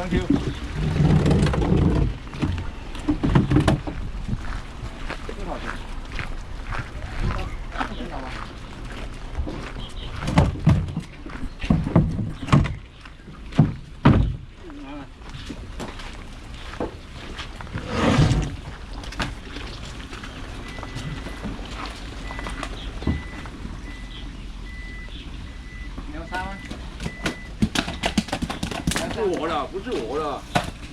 Thank you。多少钱？多少吗？是我的，不是我的。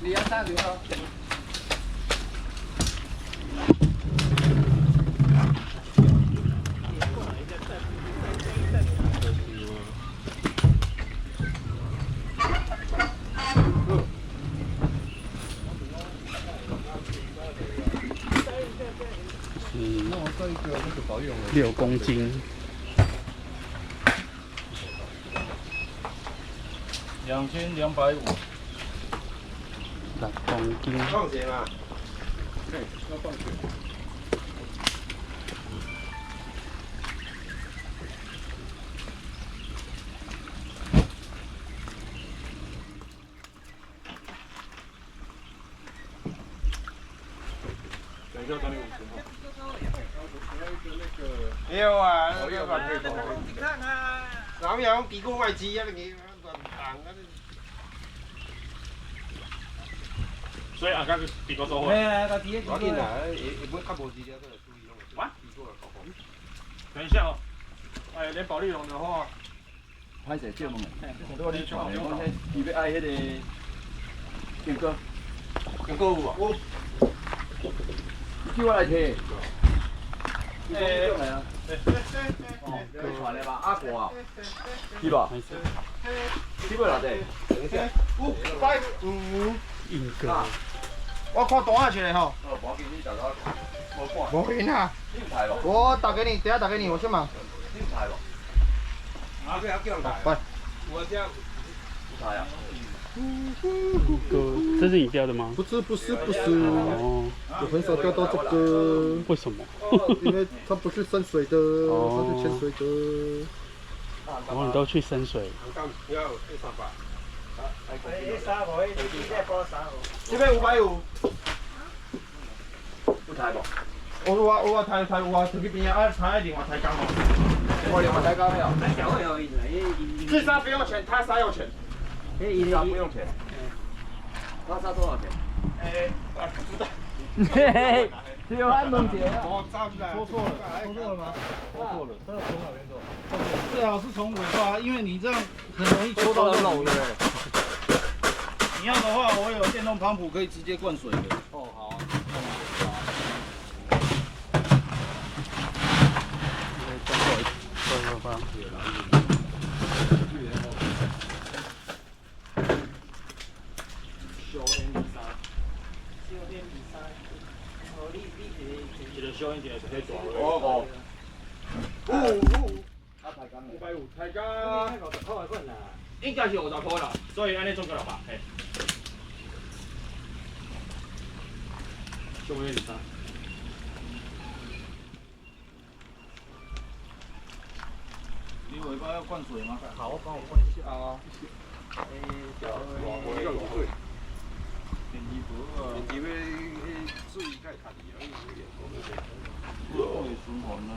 你要3留了。那我这一个那个保育龙6公斤。 2250。6公斤。放钱啊？对，要放钱。等一下，等你50号。没有啊，那个把配套。你看啊，哪有几个外资啊？你乱谈啊！所以啊，刚比个收货。哎，他第一我紧啦，也不较无资料，都来注意用。哇！等一下哦，哎，连保利龙的话，歹势借问的，如果你传的，我迄伊要爱迄个建哥，有购物啊？我叫我来摕。诶，来啊！哦，你传的吧？阿哥啊，几多？几个来的？等一下。550。硬哥。我看单下去嘞吼。哦，无要紧，你大家无看。无紧啊。你有台无？我打给你，等下打给你，我先忙。你有台无？啊，不要叫人打。喂，我这样。有台啊？哥，这是你钓的吗？不是，哦，我很少钓到这个，为什么？因为它不是深水的，它是潜水的。哦，你都去深水。要130。这边550。有台无？有啊，抬有啊，出去边啊，抬另外抬竿哦。我另外台高没有？自杀不用钱，他杀要钱。自杀不用钱。他杀多少钱？不知道。嘿嘿，只有安东姐啊。我抓不来。说错了吗？说错了，他要从哪边走？最好是从尾巴，因为你这样很容易戳到肉，对不对？你要的话，我有电动泵浦可以直接灌水的。哦，好啊。550，抬竿。应该是50块啦，所以安尼总共600，嘿。小123。你尾巴要灌水吗？好，帮我灌一下啊。我要卤水。电机不啊，因为水该看的，因为会循环呢。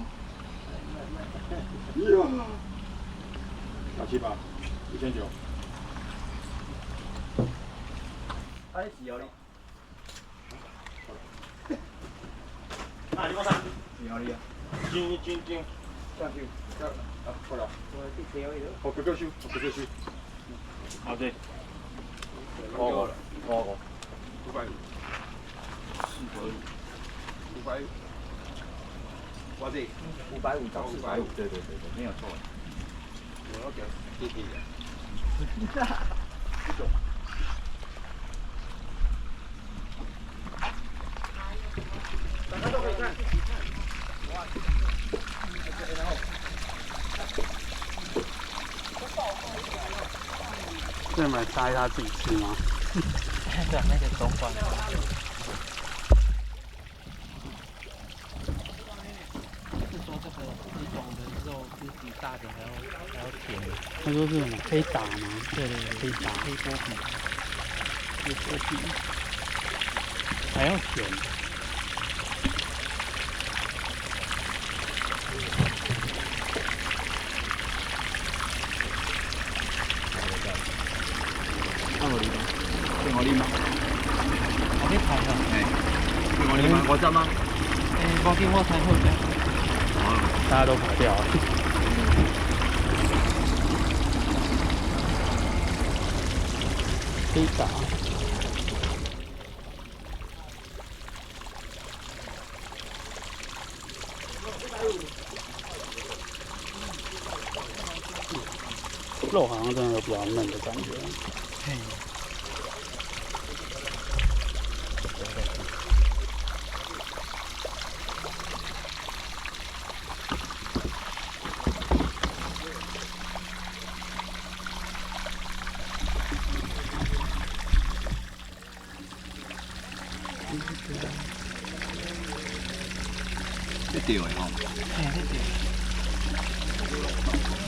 178，1900。还是要你。啊，你讲啥？是要你啊。真，上去，过来。我哥哥收，好的。550。 550。550。我这550到450，对，没有错。我要给弟弟的。大家都可以看。这买杀他自己吃吗？对，那个总管。是说这个这种的肉是比大的还要甜。他说是什么？可以打吗？对，可以打。可以剥皮。有车皮，还要甜。我啉嘛，我俾排啦。我啉嘛，我斟啊。我叫我睇好嘅。大家都排掉了。可以打。肉好像真的有比较嫩的感觉。一條嚟嗬。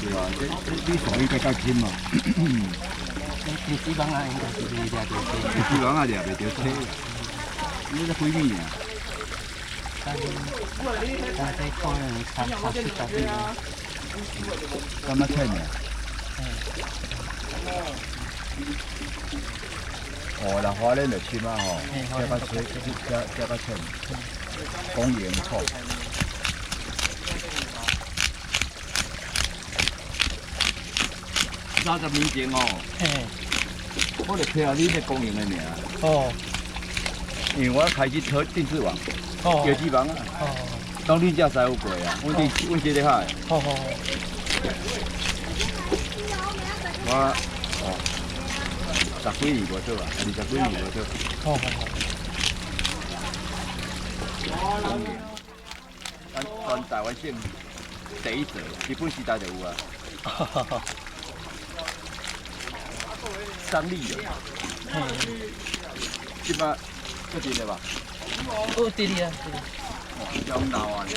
對啊，啲水比較淺嘛。你基本上應該是呢隻條車。基本上就係條車。呢隻灰面啊。但係可能差啲。咁乜車啊？哦，嗱，花呢就淺嘛嗬，加個水，加個青，公鹽唔錯。30年前哦，我就聽你咧講用嘅名。哦。因為我開始睇電視網，有幾網啊。哦。當你只使有過啊，我記得下。哦。我10幾年過咗啊，20幾年過咗。哦。全台灣省第一座，日本時代就有啊。3里啊。即擺嗰啲咧吧？哦，對呀。有咁大啊？因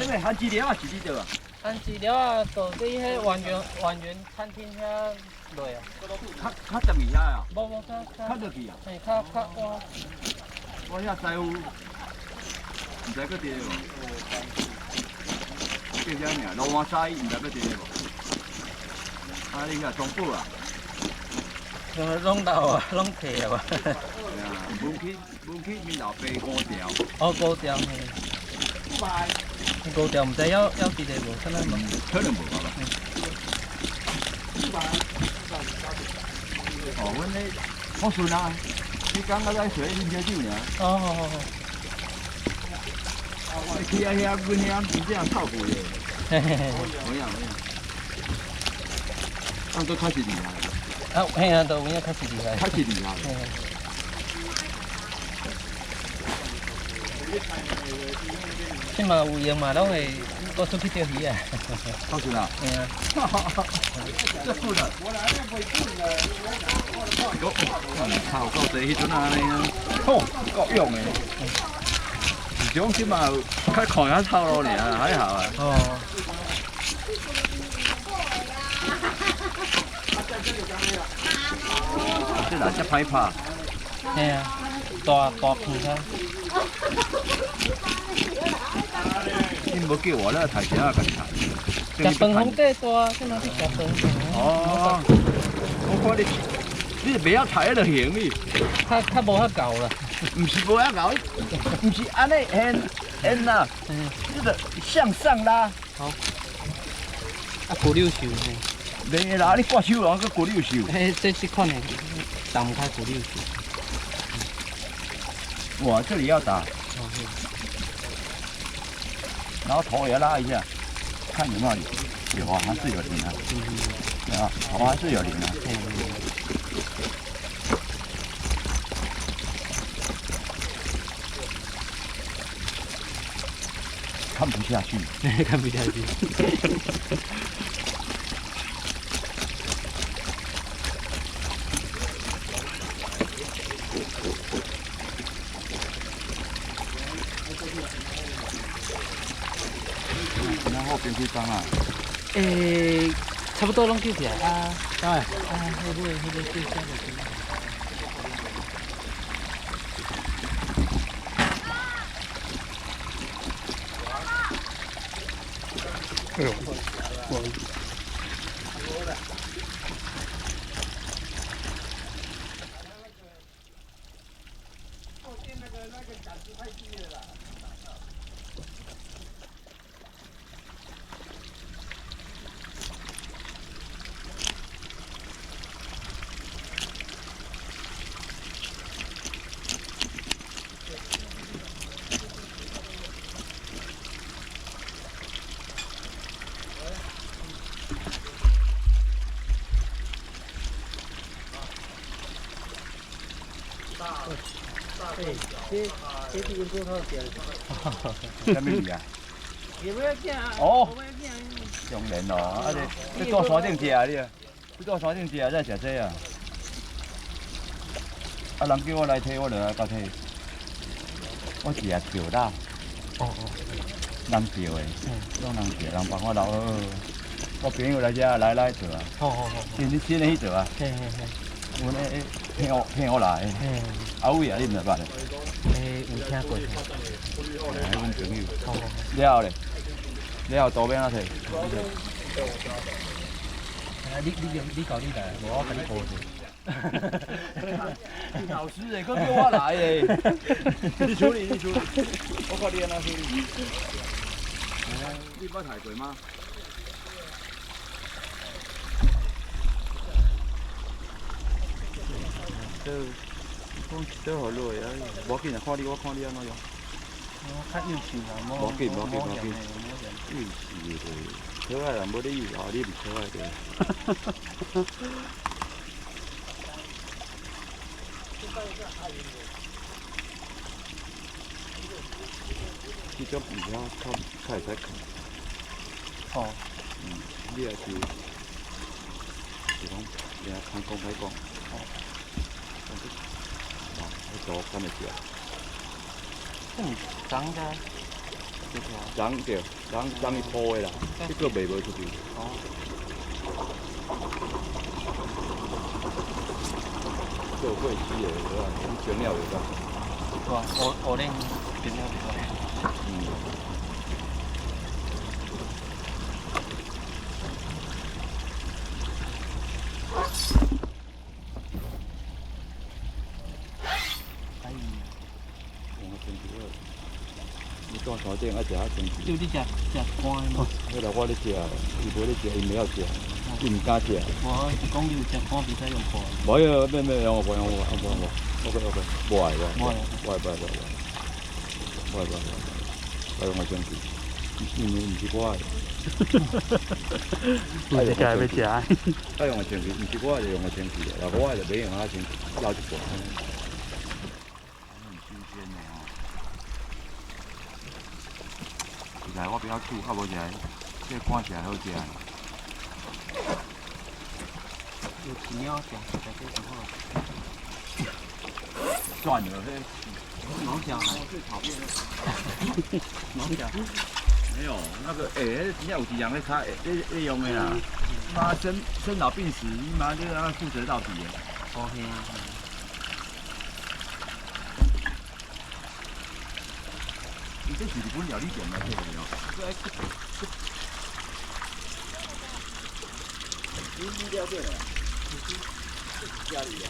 為慳資料啊，自己做啊。慳資料啊，到啲喺還原餐廳遐來啊。較特別啊？冇，較特別啊？係較哇。我遐師傅唔知嗰啲喎，叫啥名？羅馬西唔知嗰啲喎。啊，你遐中部啊？弄到啊，弄皮啊嘛。係啊，本區面頭飛高調。哦，高調係。高調唔使有幾條喎，可能冇。可能冇吧。哦，阮咧好順啊，你講嗰個水啉少酒呢？哦。你去啊遐，阮遐真正臭屁嘅。冇呀。當都開始厲害。啊，係啊，到揾一開始厲害。開始厲害。起碼有嘢嘛，都係多出去釣魚啊。好順啊。係啊。真goed啊！臭夠地迄陣啊你，好夠用嘅。種起碼較狂下臭咯，你啊，還好啊。哦。即係只批拍。係啊，大片啊。你唔好叫我啦，提醒下佢睇。日本好多多，即係啲日本。哦，我看你不要睇就行哩。較無遐舊啦。唔是無遐舊，唔是安尼end啦，呢個向上拉。好。啊，古溜手。你啦，你掛手啊，個古溜手。這是可能打唔開古溜手。哇，這裡要打。然後頭也拉一下，看有沒有有啊，還是有靈啊。啊，頭還是有靈啊。看不下去，看不下去。然後邊幾張啊？差不多拢救起来啊！哎，那个最下的。哎呦，我这地方多少钱？什么鱼啊？也不要惊啊！哦不要惊。上年咯，啊你住山顶食啊你啊？你住山顶食才食这啊？啊人叫我来摕，我就来甲摕。我是啊钓啦。哦。人钓的，拢人钓，人帮我留。我朋友来遮来做啊。好。新的去做啊。嘿。阮骗我来。阿伟啊，你毋知捌嘞？有听过。阮朋友。好。了后咧，了后图片仔摕。你搞你来，无我甲你报者。老师诶，佫叫我来诶。你处理，我看你安怎处理。你捌ถ่าย过吗？这好累啊！无紧啊，看你安怎用。较幼稚啦，无紧。幼稚的，可爱人无你幼，你唔可爱的。这种鱼仔较会使看。哦。你也是讲，你看讲歹讲。做干的事啊？长的。长对，长伊铺的啦，这个卖无出去。哦。做过期的，对吧？你蒸了就得。对啊，我练蒸了就得。你到山顶爱食下蒸鱼。就你食干嘛？迄个我咧食，伊无咧食，伊袂晓食，伊毋敢食。我是讲你有食干比赛用过。无有，没用，我无爱，我用个蒸鱼，因为毋是我的。我这家要食。我用个蒸鱼，毋是我就用个蒸鱼的，然后我就袂用啊蒸，捞一半。来，我不要煮，啊无食，这看起来好食。有饲鸟食，在这时候。算了，毛脚啊！毛脚。没有那个，真正有一样咧卡咧用的啦。妈生老病死，你妈就让他负责到底的。OK。你这是日本料理店吗？这个哦。你料店的？家里啊？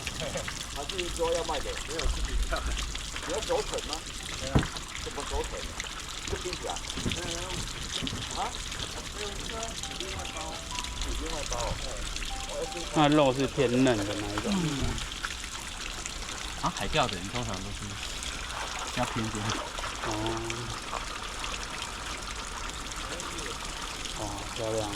还是说要卖的？没有自己家。你要走腿吗？对啊。怎么走腿？就冰起来。啊？没有啊，另外包，另外包。那肉是偏嫩的那一种。啊，海钓的人通常都是要偏尖。哦，漂亮。